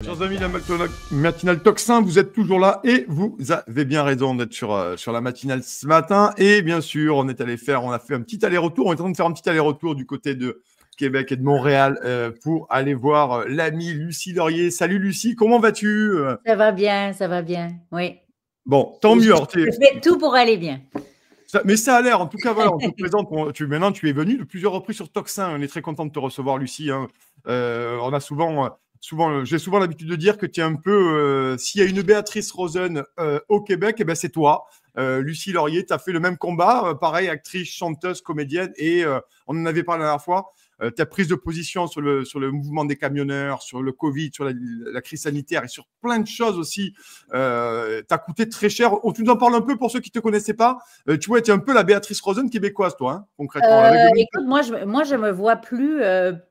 Chers amis, la matinale Tocsin, vous êtes toujours là et vous avez bien raison d'être sur la matinale ce matin. Et bien sûr, on a fait un petit aller-retour. On est en train de faire un petit aller-retour du côté de Québec et de Montréal pour aller voir l'amie Lucie Laurier. Salut Lucie, comment vas-tu? Ça va bien, oui. Bon, tant mieux. Je fais tout pour aller bien. Mais ça a l'air, en tout cas, voilà, on te présente. Maintenant, tu es venu de plusieurs reprises sur Tocsin. On est très content de te recevoir, Lucie. Hein. On a j'ai souvent l'habitude de dire que tu es un peu, s'il y a une Béatrice Rosen au Québec, eh ben c'est toi. Lucie Laurier, tu as fait le même combat, pareil, actrice, chanteuse, comédienne, et on en avait parlé la dernière fois. Ta prise de position sur le mouvement des camionneurs, sur le Covid, sur la crise sanitaire et sur plein de choses aussi, t'as coûté très cher. Oh, tu nous en parles un peu pour ceux qui ne te connaissaient pas. Tu vois, tu es un peu la Béatrice Rosen québécoise, toi, hein, concrètement. Écoute, moi, je me vois plus,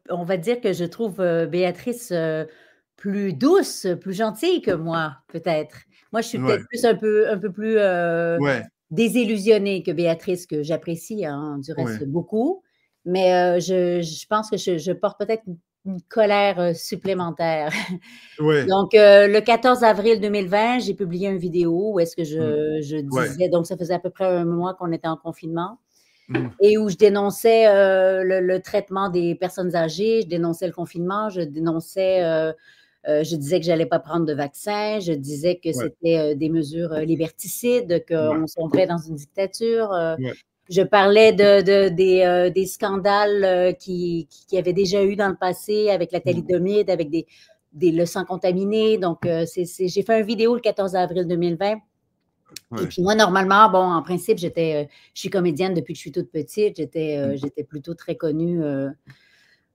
on va dire que je trouve Béatrice plus douce, plus gentille que moi, peut-être. Moi, je suis peut-être plus un peu plus désillusionnée que Béatrice, que j'apprécie, hein, du reste beaucoup. Mais je pense que je porte peut-être une colère supplémentaire. Donc, le 14 avril 2020, j'ai publié une vidéo où est-ce que je disais, donc ça faisait à peu près un mois qu'on était en confinement, et où je dénonçais le traitement des personnes âgées, je dénonçais le confinement, je disais que je n'allais pas prendre de vaccin, je disais que c'était des mesures liberticides, qu'on sombrait dans une dictature. Je parlais des scandales qu'il y avait déjà eu dans le passé avec la thalidomide, avec des leçons contaminées. Donc, j'ai fait une vidéo le 14 avril 2020. Et puis moi, normalement, bon, en principe, je suis comédienne depuis que je suis toute petite. J'étais plutôt très connue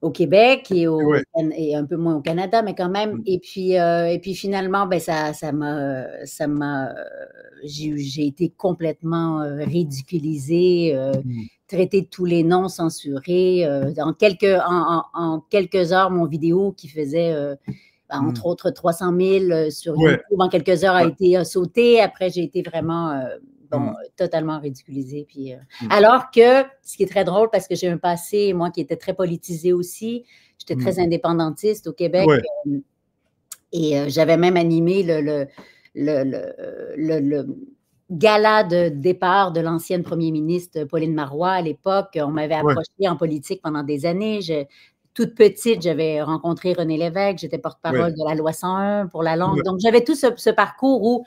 au Québec et un peu moins au Canada, mais quand même. Et puis finalement, ben j'ai été complètement ridiculisée, traitée de tous les noms, censurée. En quelques heures, mon vidéo qui faisait entre autres 300 000 sur YouTube en quelques heures a été sautée. Après, j'ai été vraiment totalement ridiculisée. Puis, alors que, ce qui est très drôle, parce que j'ai un passé, moi, qui était très politisé aussi, j'étais très indépendantiste au Québec, et j'avais même animé le gala de départ de l'ancienne première ministre Pauline Marois à l'époque. On m'avait approché en politique pendant des années. Toute petite, j'avais rencontré René Lévesque, j'étais porte-parole de la loi 101 pour la langue. Donc, j'avais tout ce parcours où,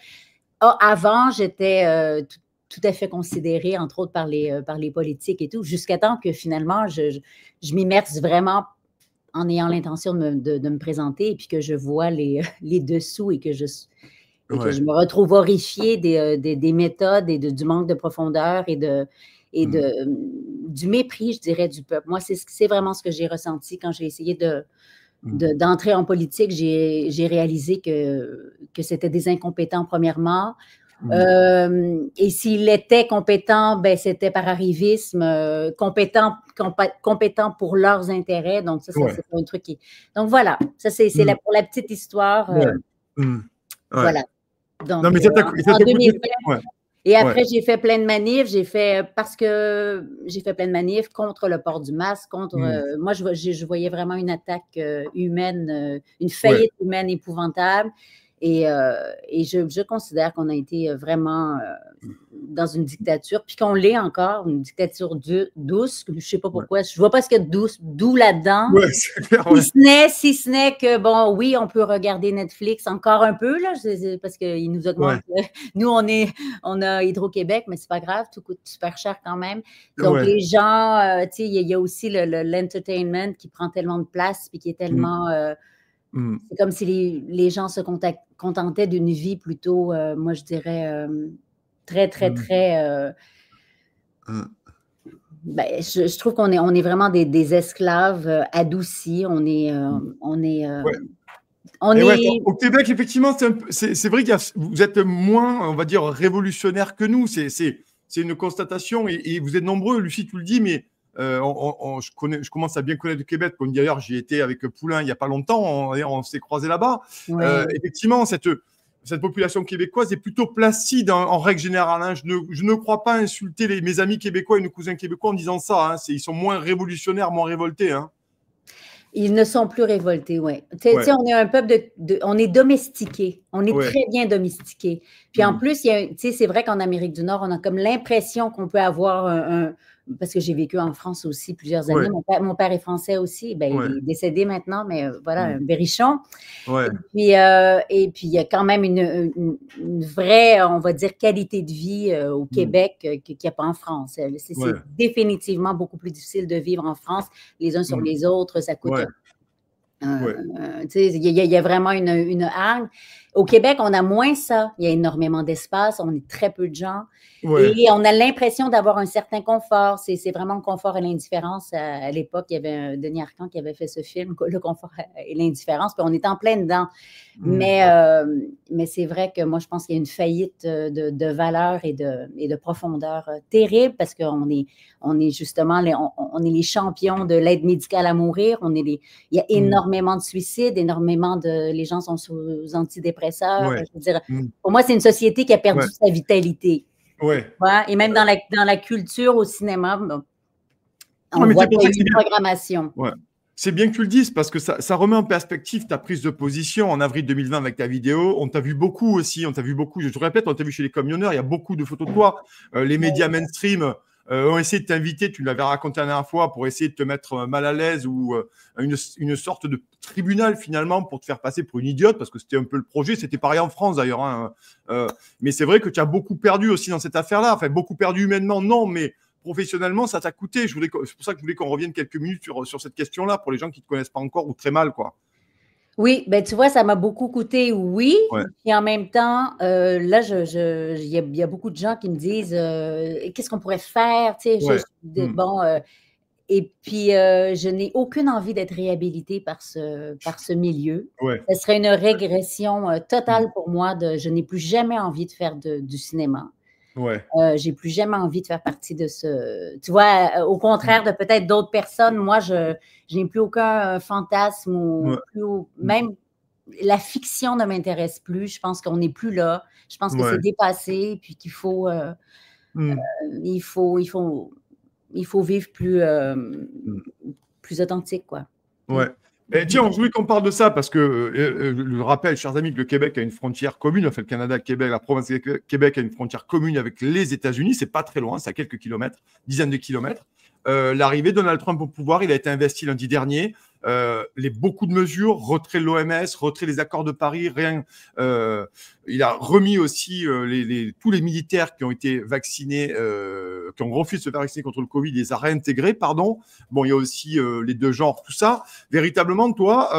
avant, j'étais tout à fait considérée, entre autres, par les politiques et tout, jusqu'à temps que finalement, je m'immerse vraiment en ayant l'intention de me présenter, et puis que je vois les dessous et que je me retrouve horrifiée des méthodes et du manque de profondeur et du mépris, je dirais, du peuple. Moi, c'est vraiment ce que j'ai ressenti quand j'ai essayé d'entrer en politique. J'ai réalisé que c'était des incompétents, premièrement. Et s'il était compétent, ben, c'était par arrivisme, compétent pour leurs intérêts. Donc, ça, c'est un truc qui... Donc, voilà. Ça, c'est pour la petite histoire. Voilà. Donc, non, mais en 2020... Et après, j'ai fait plein de manifs. J'ai fait plein de manifs contre le port du masque, moi, je voyais vraiment une attaque humaine, une faillite humaine épouvantable. Et je considère qu'on a été vraiment dans une dictature, puis qu'on l'est encore, une dictature douce. Je ne sais pas pourquoi. Je ne vois pas ce qu'il y a de doux là-dedans. Si ce n'est que, bon, oui, on peut regarder Netflix encore un peu, là, parce qu'ils nous augmentent. Nous, on a Hydro-Québec, mais ce n'est pas grave, tout coûte super cher quand même. Donc, les gens, tu sais, il y a aussi l'entertainment qui prend tellement de place, puis qui est tellement... c'est comme si les gens se contentaient d'une vie plutôt, moi, je dirais, très, très, très... Ben, je trouve qu'on est vraiment des esclaves adoucis. Au Québec, effectivement, c'est vrai que vous êtes moins, on va dire, révolutionnaire que nous. C'est une constatation, et vous êtes nombreux, Lucie, tu le dis, mais je commence à bien connaître le Québec. Comme d'ailleurs, j'y étais avec Poulain il n'y a pas longtemps, on s'est croisés là-bas. Effectivement, cette population québécoise est plutôt placide en règle générale. Hein. Je ne crois pas insulter mes amis québécois et nos cousins québécois en disant ça. Hein. Ils sont moins révolutionnaires, moins révoltés. Hein. Ils ne sont plus révoltés, oui. Tu sais, on est un peuple on est domestiqué. On est très bien domestiqué. Puis en plus, tu sais, c'est vrai qu'en Amérique du Nord, on a comme l'impression qu'on peut avoir parce que j'ai vécu en France aussi plusieurs années. Mon père est français aussi. Ben, il est décédé maintenant, mais voilà, un berrichon. Et puis, il y a quand même une vraie, on va dire, qualité de vie au Québec qu'il n'y a pas en France. C'est définitivement beaucoup plus difficile de vivre en France, les uns sur les autres. Ça coûte. Il y a vraiment une hargne. Au Québec, on a moins ça. Il y a énormément d'espace, on est très peu de gens. Et on a l'impression d'avoir un certain confort. C'est vraiment le confort et l'indifférence. À l'époque, il y avait Denis Arcand qui avait fait ce film, Le confort et l'indifférence, puis on est en plein dedans. Mais c'est vrai que moi, je pense qu'il y a une faillite de valeur et de profondeur terrible parce qu'on est justement on est les champions de l'aide médicale à mourir. Il y a énormément de suicides, les gens sont sous antidépresseurs. Je veux dire, pour moi, c'est une société qui a perdu sa vitalité. Et même dans la culture, au cinéma, on voit qu'il y a une programmation. C'est bien que tu le dises parce que ça remet en perspective ta prise de position en avril 2020 avec ta vidéo. On t'a vu beaucoup aussi, je te répète, on t'a vu chez les camionneurs, il y a beaucoup de photos de toi. Les médias mainstream ont essayé de t'inviter, tu l'avais raconté la dernière fois, pour essayer de te mettre mal à l'aise ou une sorte de tribunal finalement pour te faire passer pour une idiote parce que c'était un peu le projet. C'était pareil en France d'ailleurs. Hein. Mais c'est vrai que tu as beaucoup perdu aussi dans cette affaire-là. Enfin, beaucoup perdu humainement, non, mais professionnellement, ça t'a coûté. C'est pour ça que je voulais qu'on revienne quelques minutes sur cette question-là pour les gens qui ne te connaissent pas encore ou très mal, quoi. Oui, ben tu vois, ça m'a beaucoup coûté, oui. Et en même temps, là, il y a beaucoup de gens qui me disent qu'est-ce qu'on pourrait faire, tu sais, et puis je n'ai aucune envie d'être réhabilitée par ce milieu. Ce serait une régression totale pour moi. Je n'ai plus jamais envie de faire du cinéma. J'ai plus jamais envie de faire partie de ce. Tu vois, au contraire de peut-être d'autres personnes, moi, je n'ai plus aucun fantasme même la fiction ne m'intéresse plus. Je pense qu'on n'est plus là. Je pense que c'est dépassé, puis qu'il faut, il faut vivre plus authentique, quoi. Tiens, je voulais qu'on parle de ça parce que je rappelle, chers amis, que le Québec a une frontière commune. Enfin, le Canada, Québec, la province de Québec a une frontière commune avec les États-Unis. C'est pas très loin, c'est à quelques kilomètres, dizaines de kilomètres. L'arrivée de Donald Trump au pouvoir, il a été investi lundi dernier. Beaucoup de mesures, retrait de l'OMS, retrait des accords de Paris, il a remis aussi tous les militaires qui ont été vaccinés, qui ont refusé de se faire vacciner contre le Covid, il les a réintégrés, pardon. Bon, il y a aussi les deux genres, tout ça. Véritablement, toi,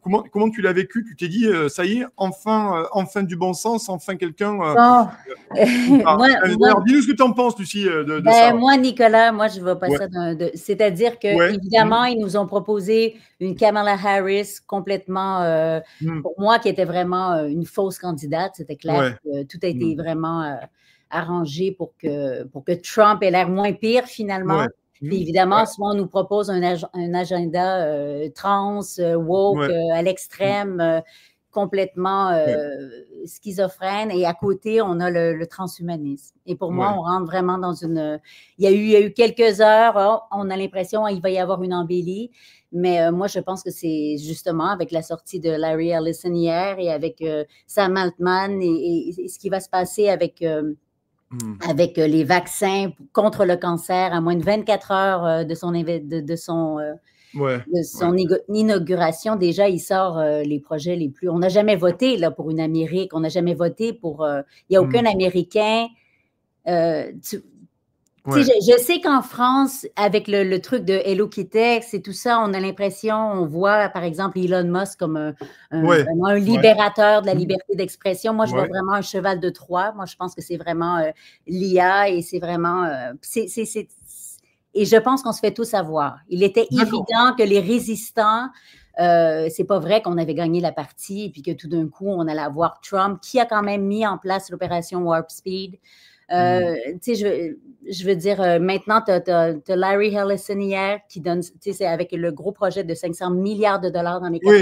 comment tu l'as vécu? Tu t'es dit, ça y est, enfin du bon sens, enfin quelqu'un… Alors, dis-nous ce que tu en penses, Lucie, de ça. Moi, Nicolas, je ne vois pas ça. C'est-à-dire que évidemment, ils nous ont proposé une Kamala Harris complètement, pour moi, qui était vraiment une fausse candidate. C'était clair que tout a été vraiment arrangé pour que Trump ait l'air moins pire, finalement. Puis évidemment, souvent, on nous propose un agenda trans, woke, à l'extrême, complètement schizophrène. Et à côté, on a le transhumanisme. Et pour moi, on rentre vraiment dans une… Il y a eu quelques heures, on a l'impression qu'il va y avoir une embellie. Mais moi, je pense que c'est justement avec la sortie de Larry Ellison hier et avec Sam Altman et ce qui va se passer avec les vaccins contre le cancer à moins de 24 heures de son inauguration. Déjà, il sort les projets les plus… On n'a jamais voté là, pour une Amérique, on n'a jamais voté pour… il n'y a aucun Américain… Je sais qu'en France, avec le truc de Hello Kitex et tout ça, on a l'impression, on voit par exemple Elon Musk comme vraiment un libérateur de la liberté d'expression. Moi, je vois vraiment un cheval de Troie. Moi, je pense que c'est vraiment l'IA et c'est vraiment… Et je pense qu'on se fait tous avoir. Il était évident que les résistants… c'est pas vrai qu'on avait gagné la partie et puis que tout d'un coup, on allait avoir Trump qui a quand même mis en place l'opération Warp Speed. Je veux dire, maintenant, tu as Larry Ellison hier qui donne, c'est avec le gros projet de 500 milliards de dollars dans les pour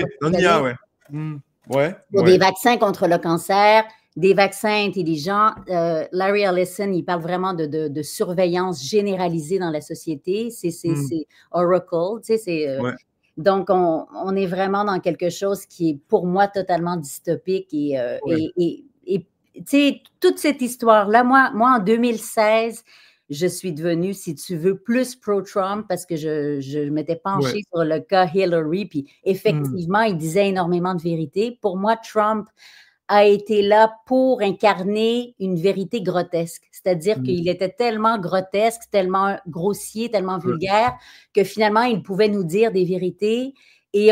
des vaccins contre le cancer, des vaccins intelligents. Larry Ellison, il parle vraiment de surveillance généralisée dans la société. C'est Oracle, Donc, on est vraiment dans quelque chose qui est pour moi totalement dystopique et tu sais, toute cette histoire-là, moi, en 2016, je suis devenue, si tu veux, plus pro-Trump parce que je m'étais penchée sur le cas Hillary, puis effectivement, il disait énormément de vérité. Pour moi, Trump a été là pour incarner une vérité grotesque. C'est-à-dire qu'il était tellement grotesque, tellement grossier, tellement vulgaire, que finalement, il pouvait nous dire des vérités et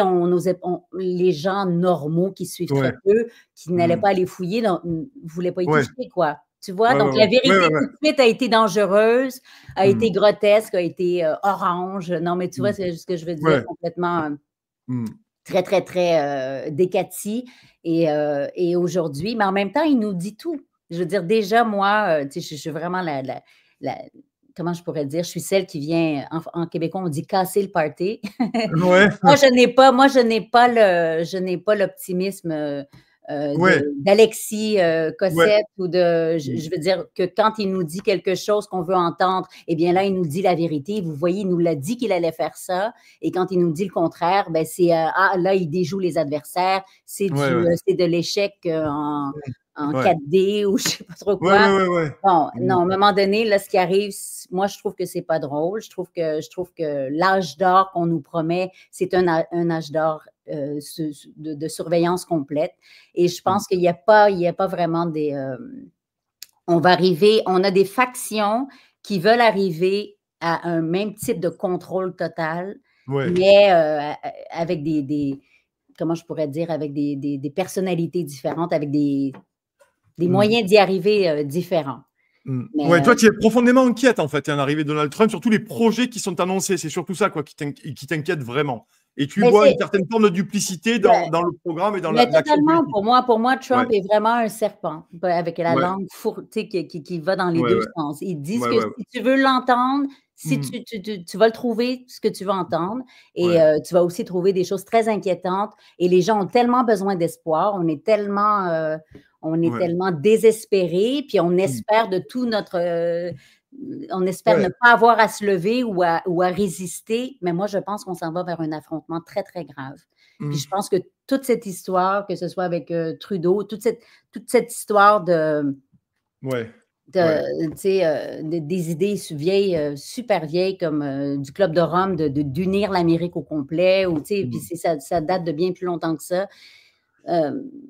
les gens normaux qui suivent très peu, qui n'allaient pas aller fouiller, ne voulaient pas y toucher, quoi. Tu vois? Donc, la vérité, tout de suite, a été dangereuse, a été grotesque, a été orange. Non, mais tu vois, c'est ce que je veux dire, complètement très, très, très décati. Et aujourd'hui, mais en même temps, il nous dit tout. Je veux dire, déjà, moi, tu sais, je suis vraiment comment je pourrais dire, je suis celle qui vient, en québécois, on dit casser le party. Moi, je n'ai pas l'optimisme d'Alexis Cossette ou je veux dire que quand il nous dit quelque chose qu'on veut entendre, eh bien là, il nous dit la vérité. Vous voyez, il nous l'a dit qu'il allait faire ça. Et quand il nous dit le contraire, ben c'est là, il déjoue les adversaires. C'est de l'échec en 4D ou je sais pas trop quoi. Bon, non, à un moment donné, là, ce qui arrive, moi, je trouve que c'est pas drôle. Je trouve que l'âge d'or qu'on nous promet, c'est un âge d'or de surveillance complète. Et je pense qu'il n'y a pas vraiment on a des factions qui veulent arriver à un même type de contrôle total, mais avec comment je pourrais dire, avec des personnalités différentes, avec des moyens d'y arriver différents. Ouais, toi, tu es profondément inquiète, en fait, à l'arrivée de Donald Trump, sur tous les projets qui sont annoncés. C'est surtout ça, quoi, qui t'inquiète vraiment. Et tu vois une certaine forme de duplicité dans le programme et dans l'action politique. Pour moi, Trump est vraiment un serpent, avec la langue qui va dans les deux sens. Ils disent que si tu veux l'entendre, si tu vas le trouver, ce que tu veux entendre, et tu vas aussi trouver des choses très inquiétantes. Et les gens ont tellement besoin d'espoir, on est tellement désespérés, puis on espère de tout notre... on espère ne pas avoir à se lever ou à résister, mais moi, je pense qu'on s'en va vers un affrontement très, très grave. Puis je pense que toute cette histoire, que ce soit avec Trudeau, toute cette histoire des idées super vieilles comme du Club de Rome, d'unir l'Amérique au complet, puis ça date de bien plus longtemps que ça.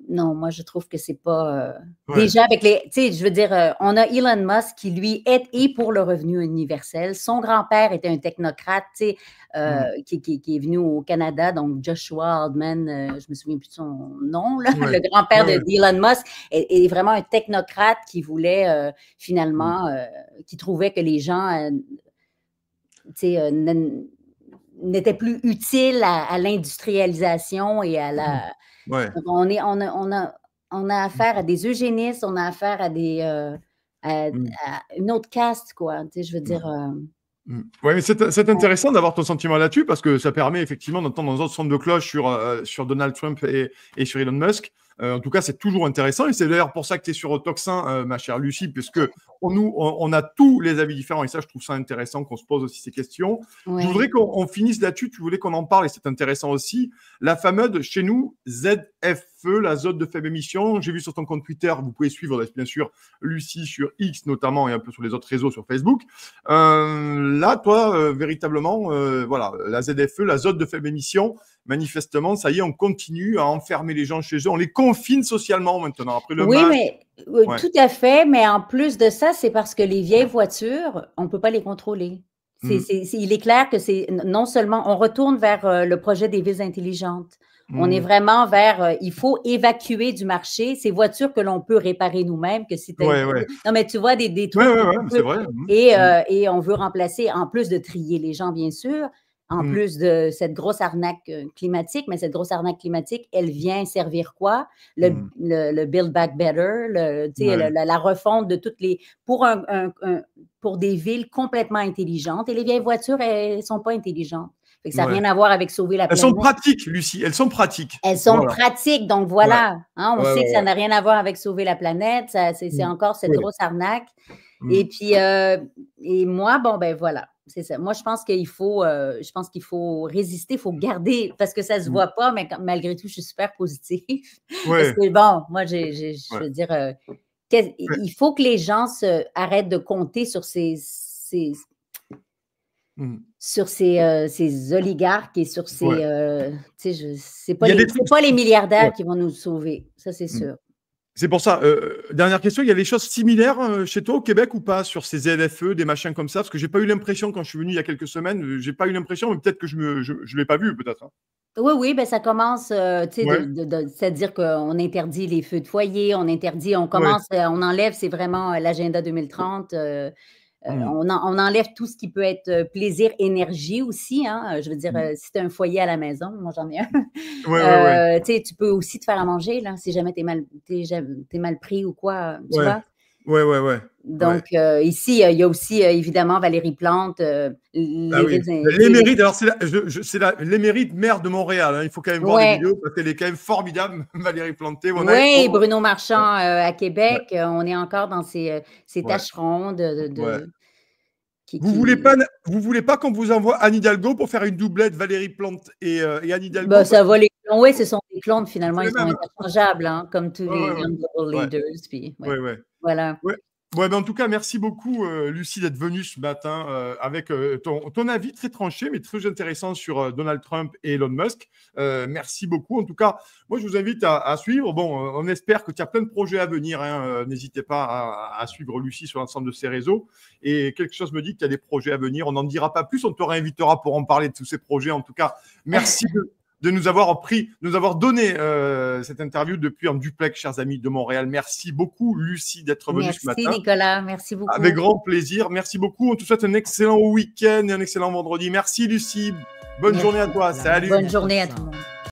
Non, moi, je trouve que c'est pas... Déjà, avec tu sais, je veux dire, on a Elon Musk qui, lui, est pour le revenu universel. Son grand-père était un technocrate, tu sais, qui est venu au Canada, donc Joshua Haldeman, je me souviens plus de son nom, là, le grand-père d'Elon Musk, est vraiment un technocrate qui voulait, finalement, qui trouvait que les gens, tu sais, n'étaient plus utiles à l'industrialisation et à la... Donc, on a affaire à des eugénistes, on a affaire à à une autre caste, quoi. Tu sais, je veux dire. Oui, mais c'est intéressant d'avoir ton sentiment là-dessus parce que ça permet effectivement d'entendre dans un autre son de cloche sur Donald Trump et sur Elon Musk. En tout cas, c'est toujours intéressant et c'est d'ailleurs pour ça que tu es sur Toxin, ma chère Lucie, puisque on a tous les avis différents et ça, je trouve ça intéressant qu'on se pose aussi ces questions. Je voudrais qu'on finisse là-dessus, tu voulais qu'on en parle et c'est intéressant aussi. La fameuse, chez nous, ZFE, la zone de faible émission. J'ai vu sur ton compte Twitter, vous pouvez suivre bien sûr Lucie sur X notamment et un peu sur les autres réseaux sur Facebook. Là, toi, véritablement, voilà, la ZFE, la zone de faible émission, manifestement, ça y est, on continue à enfermer les gens chez eux. On les confine socialement maintenant. Après le masque. Mais tout à fait. Mais en plus de ça, c'est parce que les vieilles voitures, on ne peut pas les contrôler. Il est clair que c'est non seulement, on retourne vers le projet des villes intelligentes. On est vraiment vers, il faut évacuer du marché ces voitures que l'on peut réparer nous-mêmes. Non, mais tu vois, des trucs. C'est vrai. Et on veut remplacer, en plus de trier les gens, bien sûr, en plus de cette grosse arnaque climatique, mais cette grosse arnaque climatique, elle vient servir quoi? Le Build Back Better, la refonte de toutes les... Pour des villes complètement intelligentes. Et les vieilles voitures, elles ne sont pas intelligentes. Fait que ça n'a rien à voir avec sauver la planète. Elles sont pratiques, Lucie. Elles sont pratiques. Elles sont pratiques, donc voilà. Hein, on sait que ça n'a rien à voir avec sauver la planète. C'est encore cette grosse arnaque. Et puis, et moi, bon, ben voilà. c'est ça. Moi, je pense qu'il faut résister, il faut garder, parce que ça se voit pas, mais malgré tout, je suis super positive. Parce Ouais, que bon, moi, je ouais, veux dire, ouais. il faut que les gens arrêtent de compter sur Mmh. ces oligarques et sur Ouais. tu sais, Il y a des c'est trucs pas les milliardaires ouais. qui vont nous sauver, ça, c'est Mmh. sûr. C'est pour ça, dernière question, il y a des choses similaires, chez toi au Québec ou pas sur ces ZFE, des machins comme ça? Parce que j'ai pas eu l'impression quand je suis venu il y a quelques semaines, j'ai pas eu l'impression, mais peut-être que je l'ai pas vu peut-être, hein? Oui, oui, ben ça commence, tu sais, Ouais, c'est-à-dire qu'on interdit les feux de foyer, on ouais. commence, on enlève, c'est vraiment, l'agenda 2030, Mmh. on enlève tout ce qui peut être, plaisir, énergie aussi, hein, je veux dire, Mmh. si tu as un foyer à la maison, moi j'en ai un, Ouais, ouais, ouais. tu sais, tu peux aussi te faire à manger là, si jamais tu es mal pris ou quoi, tu Ouais. vois? Ouais, ouais, ouais. Ouais. Donc, ici, il y a aussi, évidemment Valérie Plante, Ah les oui. raisins, tu sais, L'émérite, alors c'est la l'émérite maire de Montréal, hein. Il faut quand même voir les ouais. vidéos parce qu'elle est quand même formidable, Valérie Plante. Oui, Bruno Marchand, Ouais, à ouais, Québec, on est encore dans ces ouais, tâcherons ouais. qui Vous voulez pas qu'on vous envoie Anne Hidalgo pour faire une doublette Valérie Plante et Anne bah, Hidalgo parce ça que va les clones, oui, ce sont des clones finalement, c'est les ils sont mêmes, hein? interchangeables, hein, comme tous Ouais, les ouais, ouais. young global Ouais, leaders, puis ouais, ouais, ouais. voilà. Ouais. Ouais, ben, en tout cas, merci beaucoup, Lucie, d'être venue ce matin avec ton avis très tranché, mais très intéressant sur Donald Trump et Elon Musk. Merci beaucoup. En tout cas, moi, je vous invite à suivre. Bon, on espère que tu as plein de projets à venir, hein. N'hésitez pas à suivre Lucie sur l'ensemble de ses réseaux. Et quelque chose me dit que tu as des projets à venir. On n'en dira pas plus. On te réinvitera pour en parler de tous ces projets. En tout cas, merci de nous avoir nous avoir donné cette interview depuis en duplex, chers amis de Montréal. Merci beaucoup, Lucie, d'être venue ce Merci matin. Nicolas, merci Avec beaucoup. grand plaisir. Merci beaucoup. On te souhaite un excellent week-end et un excellent vendredi. Merci, Lucie. Bonne journée à Merci toi. Nicolas. Salut. Bonne journée à tout le monde.